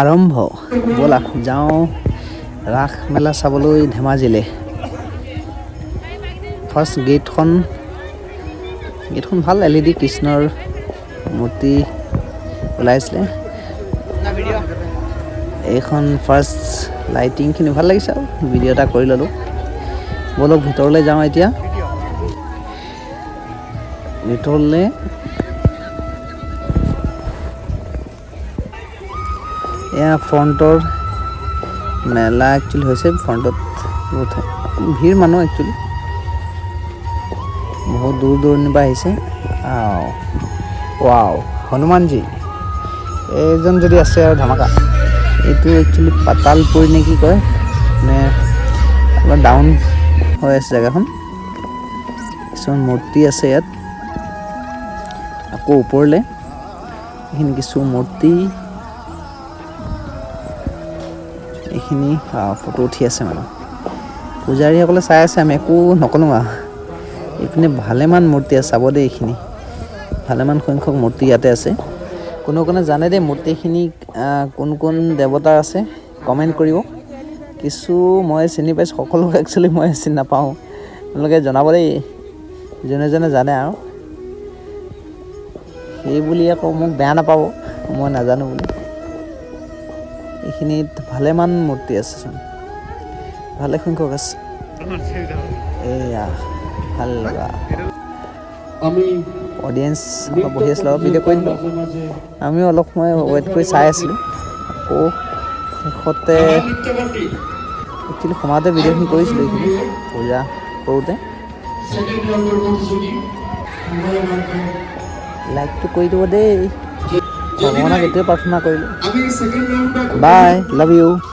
আৰম্ভ। ব'লা যাওঁ ৰাস মেলা চাবলৈ ধেমাজিলৈ। ফাৰ্ষ্ট গেটখন ভাল, LED কৃষ্ণৰ মূৰ্তি ওলাইছিলে। এইখন ফাৰ্ষ্ট লাইটিংখিনি ভাল লাগিছে আৰু ভিডিঅ' এটা কৰি ল'লোঁ। ব'লক ভিতৰলৈ যাওঁ এতিয়া। ভিতৰলৈ এয়া ফ্ৰণ্টৰ মেলা একচুৱেলি হৈছে। ফ্ৰণ্টত বহুত ভিৰ মানুহ একচুৱেলি বহুত দূৰ দূৰণিৰ পৰা আহিছে। ৱাও হনুমানজী এইজন যদি আছে আৰু ধামাকা। এইটো একচুৱেলি পাতালপুৰ নে কি কয়, মানে অলপ ডাউন হৈ আছে জেগাখন। কিছুমান মূৰ্তি আছে ইয়াত। আকৌ ওপৰলৈ এইখিনি কিছু মূৰ্তি, এইখিনি ফটো উঠি আছে মানে পূজাৰীসকলে চাই আছে, আমি একো নকলোঁ আৰু। এইপিনে ভালেমান মূৰ্তি আছে, চাব দেই। এইখিনি ভালেমান সংখ্যক মূৰ্তি ইয়াতে আছে। কোনে জানে দেই মূৰ্তিখিনি কোন কোন দেৱতাৰ আছে কমেণ্ট কৰিব। কিছু মই চিনি পাইছোঁ, সকলো একচুৱেলি মই চিনি নাপাওঁ। আপোনালোকে জনাব দেই, যোনে যোনে জানে আৰু। সেই বুলি আকৌ মোক বেয়া নাপাব, মই নাজানো বুলি। এইখিনিত ভালেমান মূৰ্তি আছে চোন, ভালে সংখ্যক আছে। এয়া ভাল লগা অডিয়েঞ্চ বহি আছিলোঁ, অলপ ভিডিঅ' কৰি দিলোঁ। আমিও অলপ সময় ৱেইট কৰি চাই আছিলোঁ। আকৌ শেষতে একচুৱেলি সময়তে ভিডিঅ'খিনি কৰিছিলোঁ। এইখিনি পূজা কৰোঁতে লাইকটো কৰি দিব দেই। ভগৱানক এইটোৱে প্ৰাৰ্থনা কৰিলোঁ। বাই, লাভ ইউ।